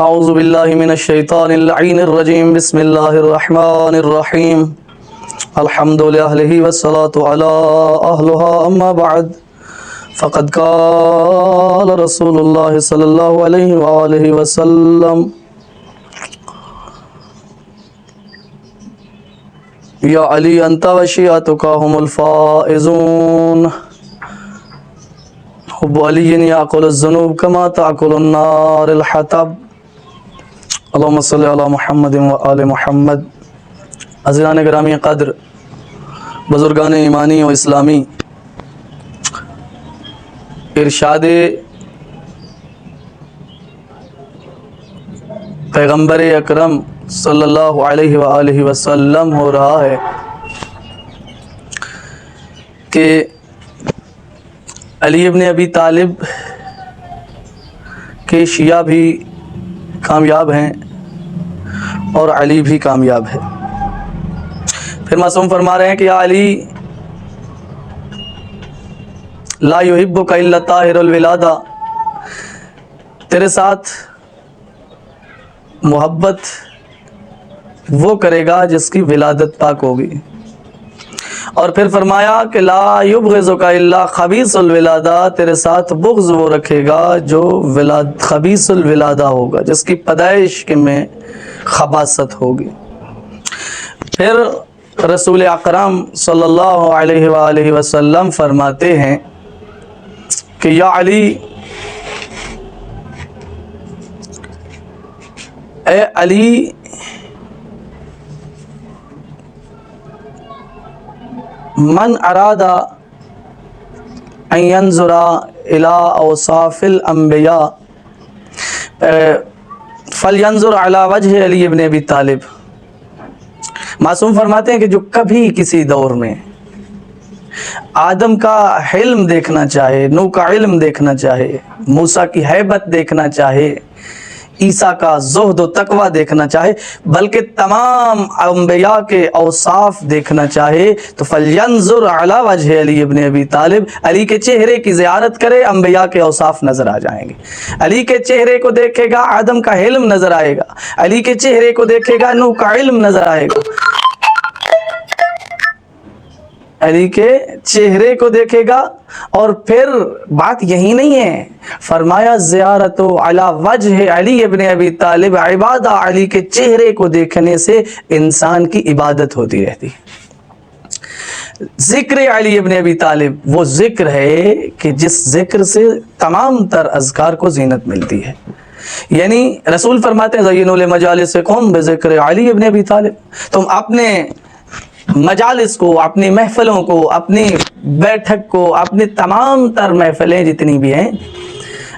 اعوذ باللہ من الشیطان اللعین الرجیم بسم اللہ الرحمن الرحیم الحمد للہ والصلاة علی اہلها اما بعد فقد قال رسول اللہ صلی اللہ علیہ وآلہ وسلم یا علی انت وشیعتک هم الفائزون حب علی یأکل الذنوب کما تأکل النار الحطب اللہم صلی علی محمد و آل محمد۔ عزیزان گرامی قدر، بزرگان ایمانی و اسلامی، ارشاد پیغمبر اکرم صلی اللہ علیہ وآلہ وسلم ہو رہا ہے کہ علی ابن ابی طالب کے شیعہ بھی کامیاب ہیں اور علی بھی کامیاب ہے۔ پھر معصوم فرما رہے ہیں کہ یا علی لا یحبک الا طاہر الولادہ، تیرے ساتھ محبت وہ کرے گا جس کی ولادت پاک ہوگی۔ اور پھر فرمایا کہ لا یبغضک الا خبیث الولادہ، تیرے ساتھ بغض وہ رکھے گا جو خبیث الولادہ ہوگا، جس کی پیدائش میں خباثت ہوگی۔ پھر رسول اکرم صلی اللہ علیہ وآلہ وسلم فرماتے ہیں کہ یا علی، اے علی، من اراد ان ينظر الى اوصاف الانبیاء فلینظر علی وجہ علی ابن ابی طالب۔ معصوم فرماتے ہیں کہ جو کبھی کسی دور میں آدم کا حلم دیکھنا چاہے، نوح کا علم دیکھنا چاہے، موسیٰ کی ہیبت دیکھنا چاہے، عیسیٰ کا زہد و تقوی دیکھنا چاہے، بلکہ تمام انبیاء کے اوصاف دیکھنا چاہے تو فلینظر علی وجہ علی ابن ابی طالب، علی کے چہرے کی زیارت کرے، انبیاء کے اوصاف نظر آ جائیں گے۔ علی کے چہرے کو دیکھے گا آدم کا علم نظر آئے گا، علی کے چہرے کو دیکھے گا نوح کا علم نظر آئے گا، علی کے چہرے کو دیکھے گا۔ اور پھر بات یہی نہیں ہے، فرمایا زیارت علی وجہ علی ابن ابی طالب عبادہ، علی کے چہرے کو دیکھنے سے انسان کی عبادت ہوتی رہتی ہے۔ ذکر علی ابن ابی طالب وہ ذکر ہے کہ جس ذکر سے تمام تر اذکار کو زینت ملتی ہے۔ یعنی رسول فرماتے ہیں زینوا لمجالسکم بذکر علی ابن ابی طالب، تم اپنے مجالس کو، اپنی محفلوں کو، اپنی بیٹھک کو، اپنی تمام تر محفلیں جتنی بھی ہیں،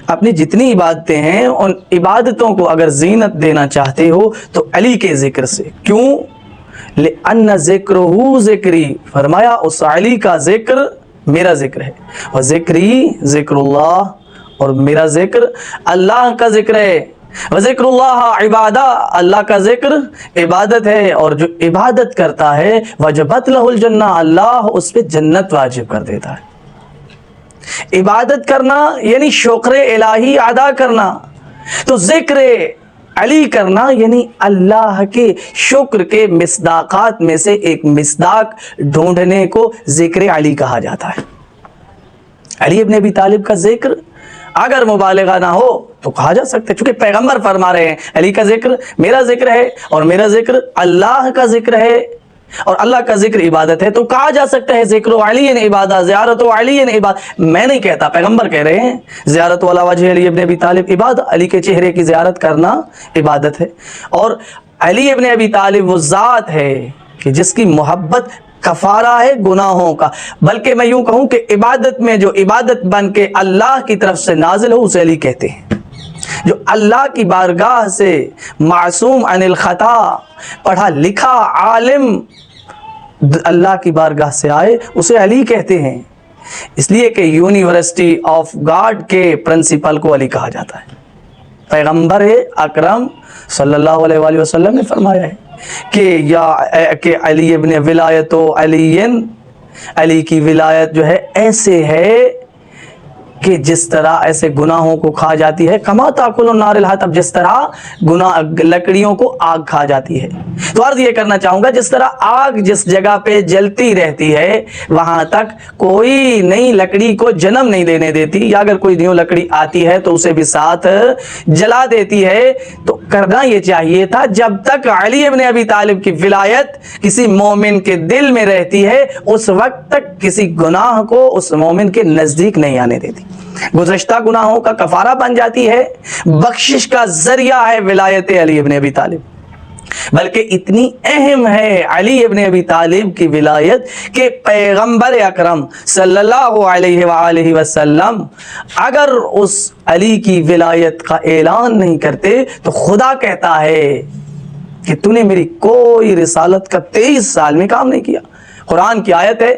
اپنی جتنی عبادتیں ہیں، ان عبادتوں کو اگر زینت دینا چاہتے ہو تو علی کے ذکر سے۔ کیوں؟ لِأَنَّ ذِكْرُهُ ذِكْرِي، فرمایا اس علی کا ذکر میرا ذکر ہے، وَذِكْرِي ذِكْرُ اللَّهِ، اور میرا ذکر اللہ کا ذکر ہے، وذکر اللہ عبادہ، اللہ کا ذکر عبادت ہے، اور جو عبادت کرتا ہے وجبت لہ الجنہ، اللہ اس پہ جنت واجب کر دیتا ہے۔ عبادت کرنا یعنی شکر الہی ادا کرنا، تو ذکر علی کرنا یعنی اللہ کے شکر کے مصداقات میں سے ایک مصداق ڈھونڈنے کو ذکر علی کہا جاتا ہے۔ علی ابن ابی طالب کا ذکر اگر مبالغہ نہ ہو تو کہا جا سکتا ہے، چونکہ پیغمبر فرما رہے ہیں علی کا ذکر میرا ذکر ہے، اور میرا ذکر اللہ کا ذکر ہے، اور اللہ کا ذکر عبادت ہے، تو کہا جا سکتا ہے ذکر علی عبادہ، زیارت علی عبادت۔ میں نہیں کہتا، پیغمبر کہہ رہے ہیں زیارت علی وجہ علی ابن ابی طالب عبادت، علی کے چہرے کی زیارت کرنا عبادت ہے۔ اور علی ابن ابی طالب وہ ذات ہے کہ جس کی محبت کفارہ ہے گناہوں کا، بلکہ میں یوں کہوں کہ عبادت میں جو عبادت بن کے اللہ کی طرف سے نازل ہو اسے علی کہتے ہیں۔ جو اللہ کی بارگاہ سے معصوم عن الخطا، پڑھا لکھا عالم اللہ کی بارگاہ سے آئے اسے علی کہتے ہیں، اس لیے کہ یونیورسٹی آف گاڈ کے پرنسپل کو علی کہا جاتا ہے۔ پیغمبر اکرم صلی اللہ علیہ وآلہ وسلم نے فرمایا ہے کہ علی ابن ولایت و علی کی ولایت جو ہے ایسے ہے کہ جس طرح ایسے گناہوں کو کھا جاتی ہے کما تاکل النار الحطب، جس طرح گناہ لکڑیوں کو آگ کھا جاتی ہے۔ تو عرض یہ کرنا چاہوں گا جس طرح آگ جس جگہ پہ جلتی رہتی ہے وہاں تک کوئی نئی لکڑی کو جنم نہیں دینے دیتی، یا اگر کوئی نیو لکڑی آتی ہے تو اسے بھی ساتھ جلا دیتی ہے۔ تو کرنا یہ چاہیے تھا جب تک علی ابن ابی طالب کی ولایت کسی مومن کے دل میں رہتی ہے اس وقت تک کسی گناہ کو اس مومن کے نزدیک نہیں آنے دیتی۔ گزشتہ گناہوں کا کفارہ بن جاتی ہے، بخشش کا ذریعہ ہے ولایت علی ابن ابی طالب۔ بلکہ اتنی اہم ہے علی ابن ابی طالب کی ولایت کہ پیغمبر اکرم صلی اللہ علیہ وآلہ وسلم اگر اس علی کی ولایت کا اعلان نہیں کرتے تو خدا کہتا ہے کہ تو نے میری کوئی رسالت کا 23 سال میں کام نہیں کیا۔ قرآن کی آیت ہے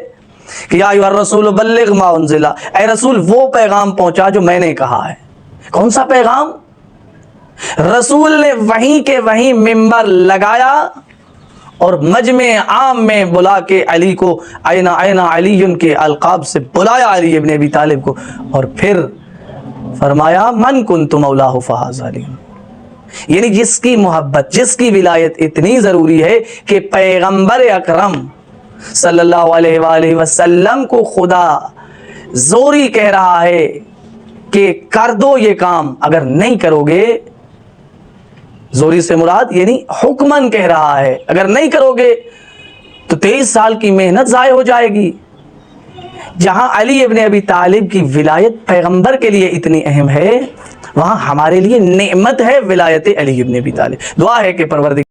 کہ یا ایھا الرسول بلغ ما انزل، اے رسول وہ پیغام پہنچا جو میں نے کہا ہے۔ کون سا پیغام؟ رسول نے وہیں کے وہیں منبر لگایا اور مجمع عام میں بلا کے علی کو اینا علی کے القاب سے بلایا علی ابن ابی طالب کو، اور پھر فرمایا من کنت مولاه فهذا علی، یعنی جس کی محبت جس کی ولایت اتنی ضروری ہے کہ پیغمبر اکرم صلی اللہ علیہ وآلہ وسلم کو خدا زوری کہہ رہا ہے کہ کر دو یہ کام، اگر نہیں کرو گے، زوری سے مراد یعنی حکمن کہہ رہا ہے اگر نہیں کرو گے تو 23 سال کی محنت ضائع ہو جائے گی۔ جہاں علی ابن ابی طالب کی ولایت پیغمبر کے لیے اتنی اہم ہے وہاں ہمارے لیے نعمت ہے ولایت علی ابن ابی طالب۔ دعا ہے کہ پروردگار